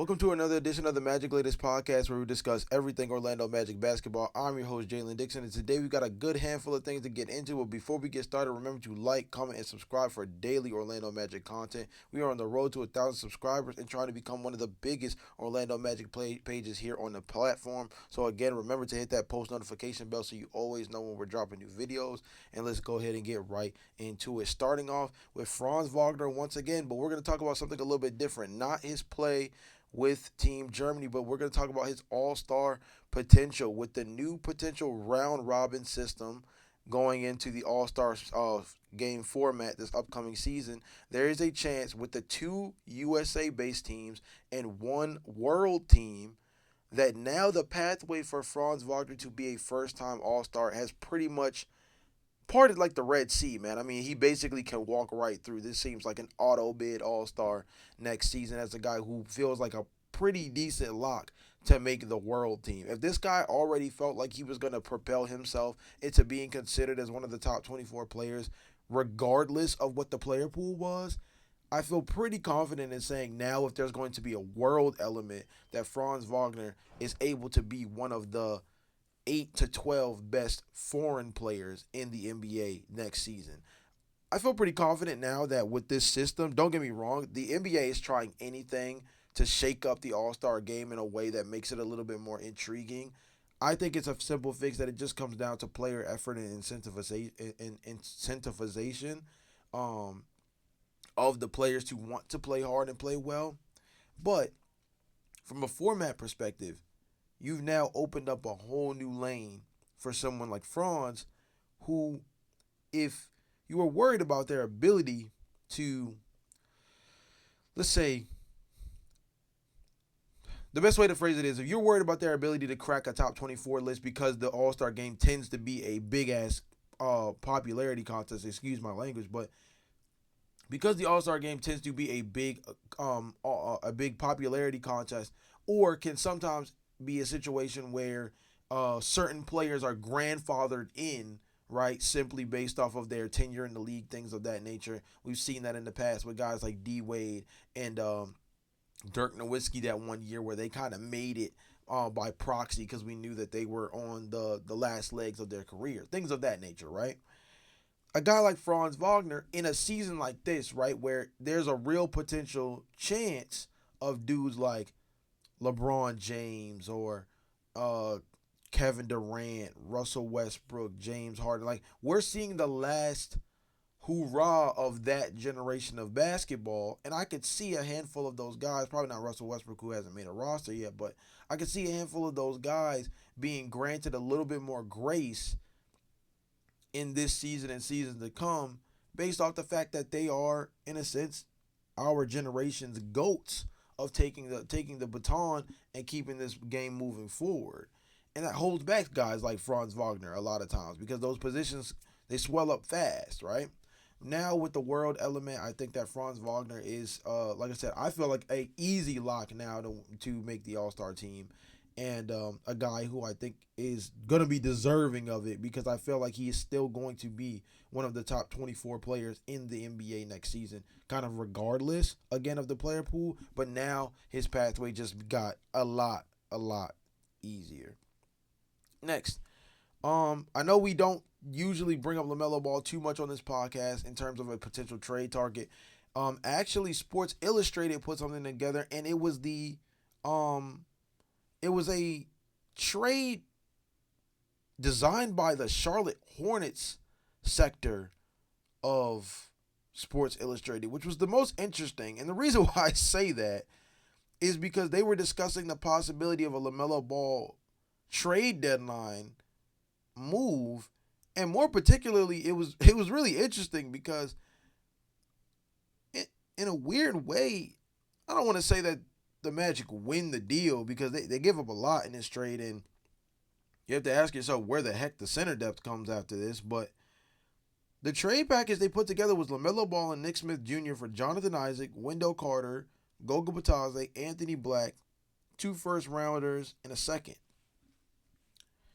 Welcome to another edition of the Magic Latest Podcast where we discuss everything Orlando Magic basketball. I'm your host, Jalon Dixon, and today we've got a good handful of things to get into. But before we get started, remember to like, comment, and subscribe for daily Orlando Magic content. We are on the road to 1,000 subscribers and trying to become one of the biggest Orlando Magic pages here on the platform. So again, remember to hit that post notification bell so you always know when we're dropping new videos. And let's go ahead and get right into it. Starting off with Franz Wagner once again, but we're going to talk about something a little bit different. Not his play with Team Germany, but we're going to talk about his all-star potential with the new potential round-robin system going into the all-star game format this upcoming season. There is a chance with the two USA-based teams and one world team that now the pathway for Franz Wagner to be a first-time all-star has pretty much parted like the Red Sea, man. I mean, he basically can walk right through. This seems like an auto bid all star next season as a guy who feels like a pretty decent lock to make the world team. If this guy already felt like he was going to propel himself into being considered as one of the top 24 players, regardless of what the player pool was, I feel pretty confident in saying now if there's going to be a world element that Franz Wagner is able to be one of the 8 to 12 best foreign players in the NBA next season. I feel pretty confident now that with this system, don't get me wrong, the NBA is trying anything to shake up the All-Star game in a way that makes it a little bit more intriguing. I think it's a simple fix that it just comes down to player effort and incentivization um, of the players to want to play hard and play well. But from a format perspective, you've now opened up a whole new lane for someone like Franz, who, if you were worried about their ability to, let's say, the best way to phrase it is if you're worried about their ability to crack a top 24 list because the All Star game tends to be a big ass popularity contest, excuse my language, but because the All Star game tends to be a big popularity contest, or can sometimes be a situation where certain players are grandfathered in, right, simply based off of their tenure in the league, things of that nature. We've seen that in the past with guys like D Wade and Dirk Nowitzki that one year where they kind of made it by proxy because we knew that they were on the last legs of their career, things of that nature, right? A guy like Franz Wagner in a season like this, right, where there's a real potential chance of dudes like LeBron James or uh, Kevin Durant, Russell Westbrook, James Harden. Like, we're seeing the last hoorah of that generation of basketball. And I could see a handful of those guys, probably not Russell Westbrook, who hasn't made a roster yet, but I could see a handful of those guys being granted a little bit more grace in this season and seasons to come based off the fact that they are, in a sense, our generation's goats of taking the baton and keeping this game moving forward. And that holds back guys like Franz Wagner a lot of times because those positions they swell up fast, right? Now with the world element, I think that Franz Wagner is, like I said, I feel like a easy lock now to make the All Star team, and a guy who I think is gonna be deserving of it because I feel like he is still going to be one of the top 24 players in the NBA next season, kind of regardless again of the player pool. But now his pathway just got a lot easier. Next, I know we don't usually bring up LaMelo Ball too much on this podcast in terms of a potential trade target. Actually, Sports Illustrated put something together, and um, it was a trade designed by the Charlotte Hornets sector of Sports Illustrated, which was the most interesting. And the reason why I say that is because they were discussing the possibility of a LaMelo Ball trade deadline move, and more particularly, it was really interesting because in a weird way, I don't want to say that the Magic win the deal because they give up a lot in this trade, and you have to ask yourself where the heck the center depth comes after this. But the trade package they put together was LaMelo Ball and Nick Smith Jr. for Jonathan Isaac, Wendell Carter, Goga Batadze, Anthony Black, 2 first rounders, and a second.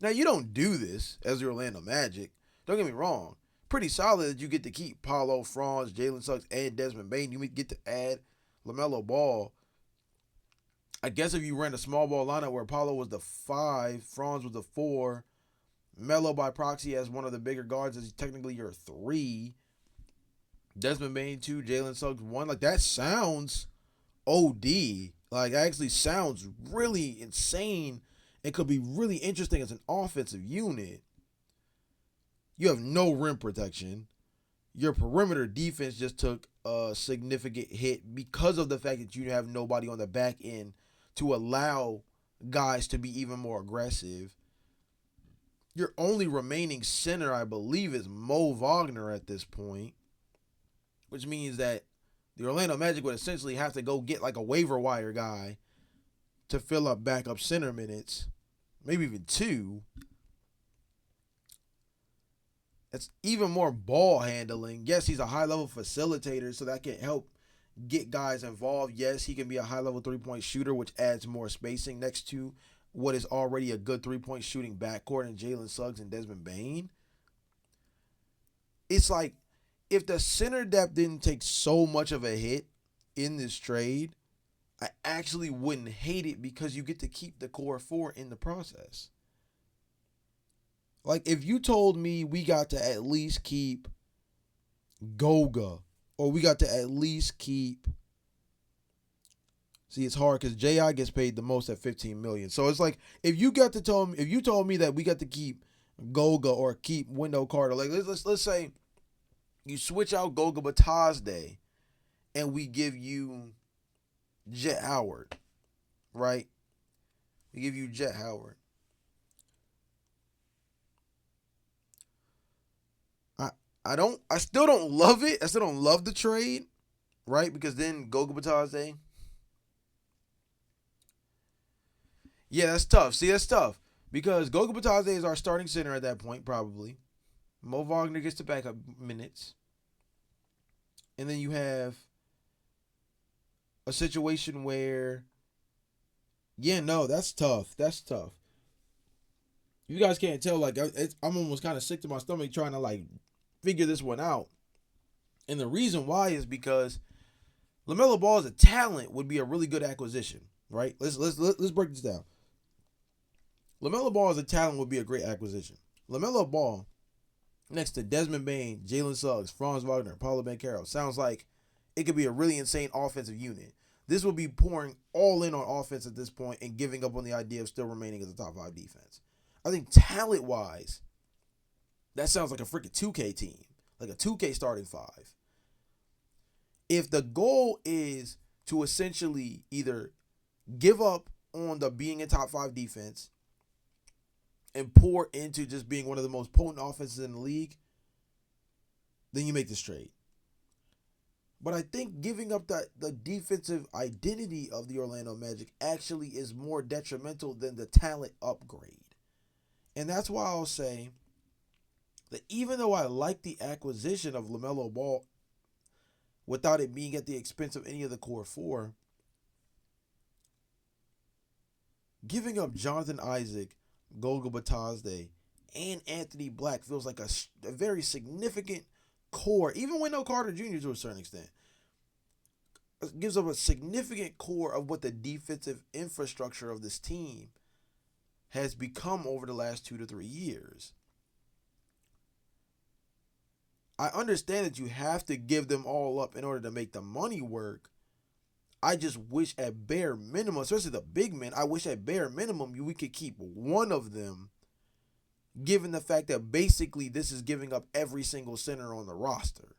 Now, you don't do this as the Orlando Magic. Don't get me wrong. Pretty solid that you get to keep Paulo, Franz, Jalen Suggs, and Desmond Bain. You get to add LaMelo Ball. I guess if you ran a small ball lineup where Paulo was the 5, Franz was the 4, Melo by proxy as one of the bigger guards is technically your 3, Desmond Bain 2, Jalen Suggs 1. Like that sounds OD. Like actually sounds really insane. It could be really interesting as an offensive unit. You have no rim protection. Your perimeter defense just took a significant hit because of the fact that you have nobody on the back end to allow guys to be even more aggressive. Your only remaining center, I believe, is Mo Wagner at this point, which means that the Orlando Magic would essentially have to go get like a waiver wire guy to fill up backup center minutes, maybe even 2. It's even more ball handling. Yes, he's a high level facilitator, so that can help get guys involved. Yes, he can be a high level 3-point shooter, which adds more spacing next to what is already a good 3-point shooting backcourt in Jalen Suggs and Desmond Bain. It's like if the center depth didn't take so much of a hit in this trade, I actually wouldn't hate it because you get to keep the core 4 in the process. Like if you told me we got to at least keep Goga, or we got to at least keep. See, it's hard because Ji gets paid the most at $15 million. So it's like if you told me that we got to keep Goga or keep Wendell Carter, like let's say you switch out Goga Batazde and we give you Jet Howard, right? We give you Jet Howard. I still don't love it. I still don't love the trade, right? Because then Goga Batazde. Yeah, that's tough. See, that's tough. Because Goga Batazde is our starting center at that point, probably. Mo Wagner gets the backup minutes. And then you have a situation where, yeah, no, that's tough. That's tough. You guys can't tell, like, I'm almost kind of sick to my stomach trying to, like, figure this one out. And the reason why is because LaMelo Ball as a talent would be a really good acquisition, right? Let's break this down. LaMelo Ball as a talent would be a great acquisition. LaMelo Ball next to Desmond Bain, Jalen Suggs, Franz Wagner, Paulo Banchero sounds like it could be a really insane offensive unit. This will be pouring all in on offense at this point and giving up on the idea of still remaining as a top 5 defense. I think talent-wise, that sounds like a freaking 2K team, like a 2K starting 5. If the goal is to essentially either give up on the being a top 5 defense and pour into just being one of the most potent offenses in the league, then you make this trade. But I think giving up the defensive identity of the Orlando Magic actually is more detrimental than the talent upgrade. And that's why I'll say that even though I like the acquisition of LaMelo Ball without it being at the expense of any of the core 4, giving up Jonathan Isaac, Goga Batazde, and Anthony Black feels like a very significant core, even Wendell Carter Jr. to a certain extent. It gives up a significant core of what the defensive infrastructure of this team has become over the last 2 to 3 years. I understand that you have to give them all up in order to make the money work. I just wish at bare minimum, especially the big men, I wish at bare minimum we could keep one of them, given the fact that basically this is giving up every single center on the roster.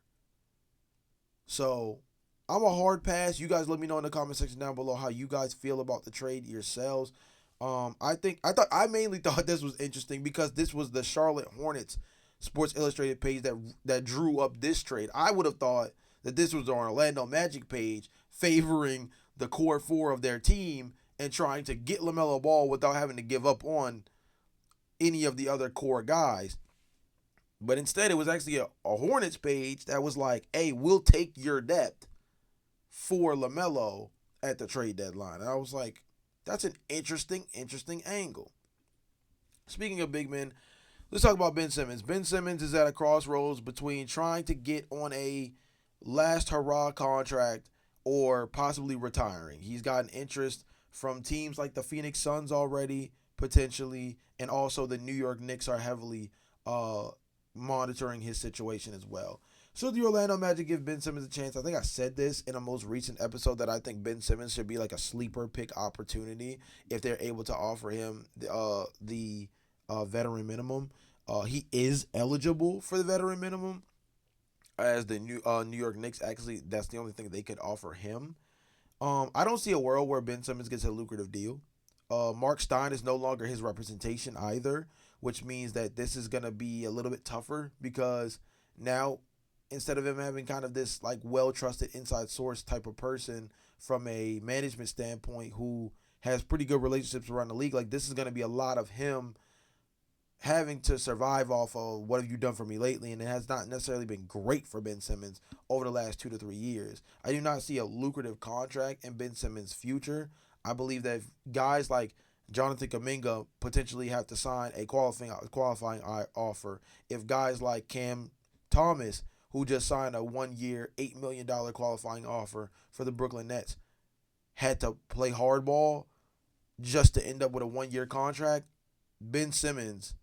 So I'm a hard pass. You guys let me know in the comment section down below how you guys feel about the trade yourselves. I mainly thought this was interesting because this was the Charlotte Hornets Sports Illustrated page that drew up this trade. I would have thought that this was an Orlando Magic page favoring the core 4 of their team and trying to get LaMelo Ball without having to give up on any of the other core guys. But instead, it was actually a Hornets page that was like, hey, we'll take your depth for LaMelo at the trade deadline. And I was like, that's an interesting angle. Speaking of big men, let's talk about Ben Simmons. Ben Simmons is at a crossroads between trying to get on a last hurrah contract or possibly retiring. He's gotten interest from teams like the Phoenix Suns already, potentially, and also the New York Knicks are heavily uh, monitoring his situation as well. So the Orlando Magic give Ben Simmons a chance. I think I said this in a most recent episode that I think Ben Simmons should be like a sleeper pick opportunity if they're able to offer him the veteran minimum. He is eligible for the veteran minimum as the New York Knicks. Actually, that's the only thing they could offer him. I don't see a world where Ben Simmons gets a lucrative deal. Mark Stein is no longer his representation either, which means that this is going to be a little bit tougher because now instead of him having kind of this like well trusted inside source type of person from a management standpoint who has pretty good relationships around the league, like this is going to be a lot of him having to survive off of what have you done for me lately, and it has not necessarily been great for Ben Simmons over the last 2 to 3 years. I do not see a lucrative contract in Ben Simmons' future. I believe that if guys like Jonathan Kuminga potentially have to sign a qualifying offer, if guys like Cam Thomas, who just signed a 1 year, $8 million qualifying offer for the Brooklyn Nets, had to play hardball just to end up with a 1 year contract, Ben Simmons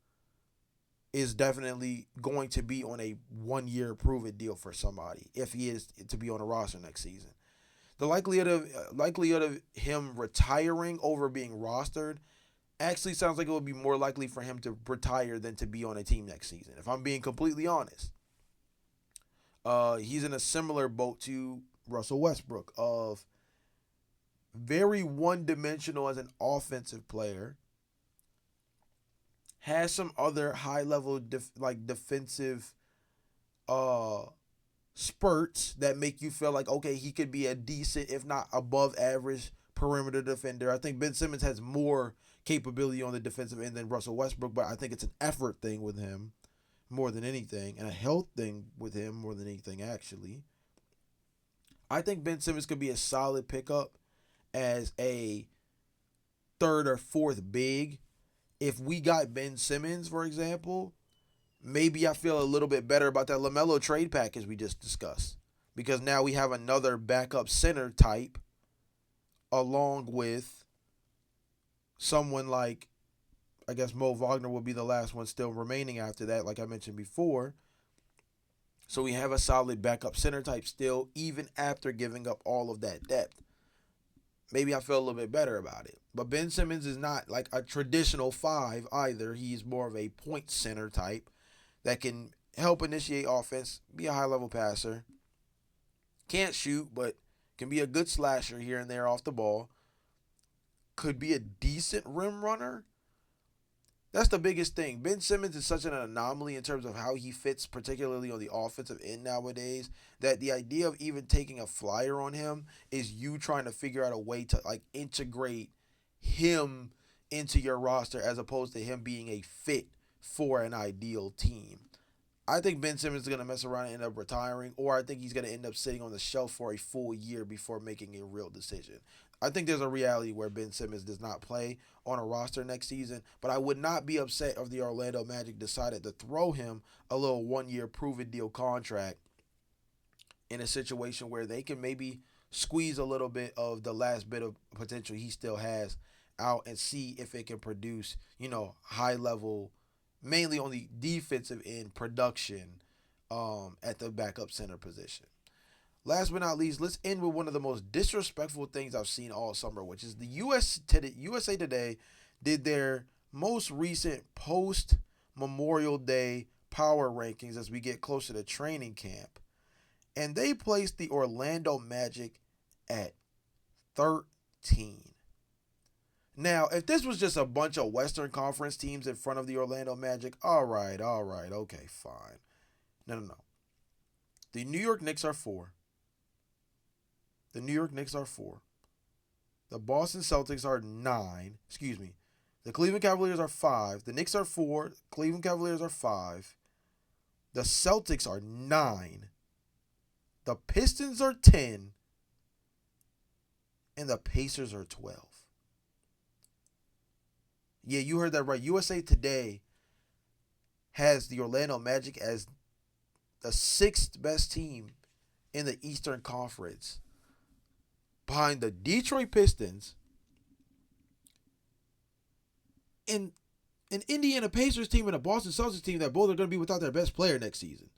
is definitely going to be on a 1 year prove it deal for somebody if he is to be on a roster next season. The likelihood of him retiring over being rostered actually sounds like it would be more likely for him to retire than to be on a team next season. If I'm being completely honest, he's in a similar boat to Russell Westbrook of very one-dimensional as an offensive player, has some other high-level defensive uh spurts that make you feel like okay he could be a decent if not above average perimeter defender. I think Ben Simmons has more capability on the defensive end than Russell Westbrook, but I think it's an effort thing with him more than anything and a health thing with him more than anything actually. I think Ben Simmons could be a solid pickup as a third or fourth big. If we got Ben Simmons, for example, maybe I feel a little bit better about that LaMelo trade package we just discussed. Because now we have another backup center type along with someone like, I guess Mo Wagner will be the last one still remaining after that, like I mentioned before. So we have a solid backup center type still, even after giving up all of that depth. Maybe I feel a little bit better about it. But Ben Simmons is not like a traditional five either. He's more of a point center type that can help initiate offense, be a high level passer. Can't shoot, but can be a good slasher here and there off the ball. Could be a decent rim runner. That's the biggest thing. Ben Simmons is such an anomaly in terms of how he fits, particularly on the offensive end nowadays, that the idea of even taking a flyer on him is you trying to figure out a way to like integrate him into your roster as opposed to him being a fit for an ideal team. I think Ben Simmons is going to mess around and end up retiring, or I think he's going to end up sitting on the shelf for a full year before making a real decision. I think there's a reality where Ben Simmons does not play on a roster next season, but I would not be upset if the Orlando Magic decided to throw him a little 1 year proven deal contract in a situation where they can maybe squeeze a little bit of the last bit of potential he still has out and see if it can produce, high level, mainly on the defensive end production at the backup center position. Last but not least, let's end with one of the most disrespectful things I've seen all summer, which is the USA Today did their most recent post Memorial Day power rankings as we get closer to training camp. And they placed the Orlando Magic at 13. Now, if this was just a bunch of Western Conference teams in front of the Orlando Magic, all right, okay, fine. No. The New York Knicks are 4. The New York Knicks are 4. The Boston Celtics are 9. Excuse me. The Cleveland Cavaliers are 5. The Knicks are 4. Cleveland Cavaliers are 5. The Celtics are 9. The Pistons are 10. And the Pacers are 12. Yeah, you heard that right. USA Today has the Orlando Magic as the 6th best team in the Eastern Conference, behind the Detroit Pistons, and an Indiana Pacers team and a Boston Celtics team that both are going to be without their best player next season.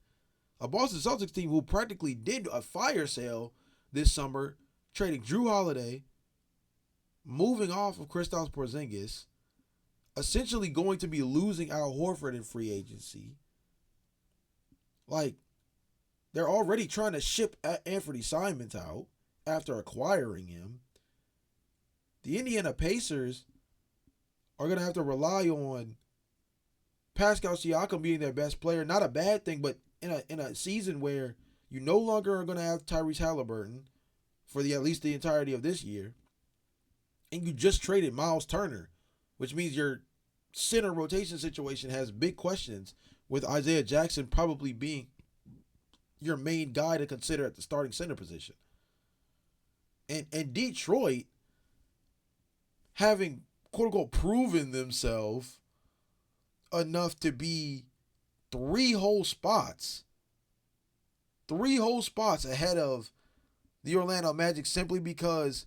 A Boston Celtics team who practically did a fire sale this summer, trading Drew Holiday, moving off of Kristaps Porzingis, essentially going to be losing Al Horford in free agency. Like, they're already trying to ship Anthony Simons out after acquiring him. The Indiana Pacers are going to have to rely on Pascal Siakam being their best player. Not a bad thing, but in a season where you no longer are going to have Tyrese Halliburton for at least the entirety of this year, and you just traded Miles Turner, which means your center rotation situation has big questions, with Isaiah Jackson probably being your main guy to consider at the starting center position. And Detroit, having quote unquote proven themselves enough to be three whole spots ahead of the Orlando Magic simply because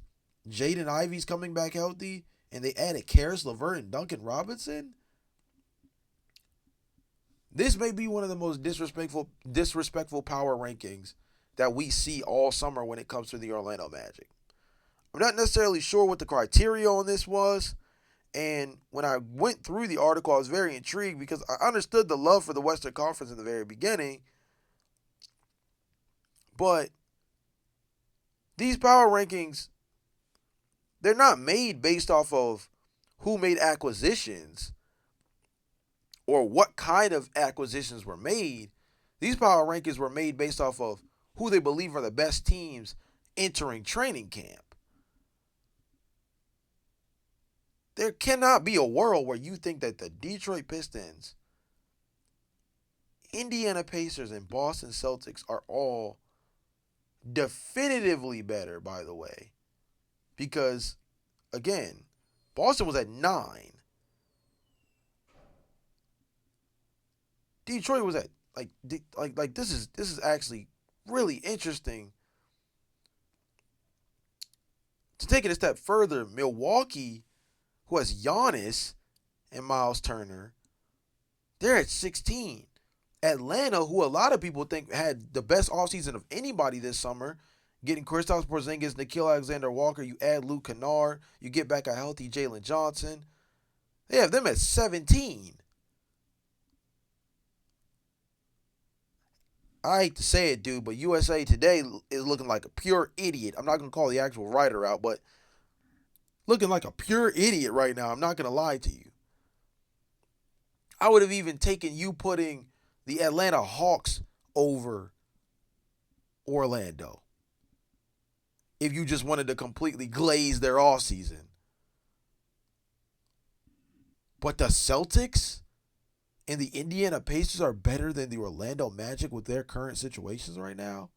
Jaden Ivey's coming back healthy and they added Karis LeVert and Duncan Robinson. This may be one of the most disrespectful power rankings that we see all summer when it comes to the Orlando Magic. I'm not necessarily sure what the criteria on this was, and when I went through the article, I was very intrigued because I understood the love for the Western Conference in the very beginning, but these power rankings, they're not made based off of who made acquisitions or what kind of acquisitions were made. These power rankings were made based off of who they believe are the best teams entering training camp. There cannot be a world where you think that the Detroit Pistons, Indiana Pacers, and Boston Celtics are all definitively better, by the way. Because, again, Boston was at 9. Detroit was at like this is actually really interesting. To take it a step further, Milwaukee, who has Giannis and Miles Turner, they're at 16. Atlanta, who a lot of people think had the best offseason of anybody this summer, getting Kristaps Porzingis, Nickeil Alexander-Walker, you add Luke Kennard, you get back a healthy Jalen Johnson. They have them at 17. I hate to say it, dude, but USA Today is looking like a pure idiot. I'm not going to call the actual writer out, but looking like a pure idiot right now. I'm not going to lie to you. I would have even taken you putting the Atlanta Hawks over Orlando if you just wanted to completely glaze their offseason. But the Celtics and the Indiana Pacers are better than the Orlando Magic with their current situations right now.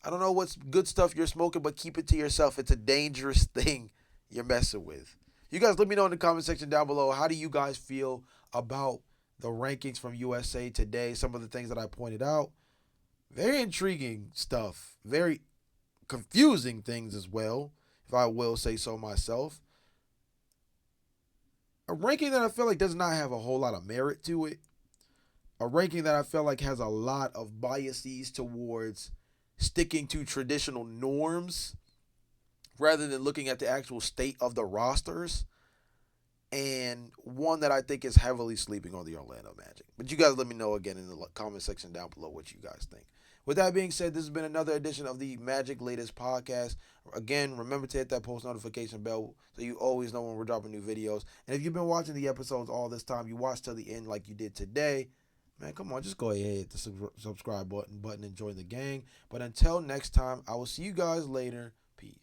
I don't know what's good stuff you're smoking, but keep it to yourself. It's a dangerous thing you're messing with. You guys let me know in the comment section down below, how do you guys feel about the rankings from USA Today, some of the things that I pointed out. Very intriguing stuff. Very confusing things as well, if I will say so myself. A ranking that I feel like does not have a whole lot of merit to it. A ranking that I feel like has a lot of biases towards sticking to traditional norms rather than looking at the actual state of the rosters. And one that I think is heavily sleeping on the Orlando Magic. But you guys let me know again in the comment section down below what you guys think. With that being said, this has been another edition of the Magic Latest Podcast. Again, remember to hit that post notification bell so you always know when we're dropping new videos. And if you've been watching the episodes all this time, you watched till the end like you did today, man, come on, just go ahead and hit the subscribe button and join the gang. But until next time, I will see you guys later. Peace.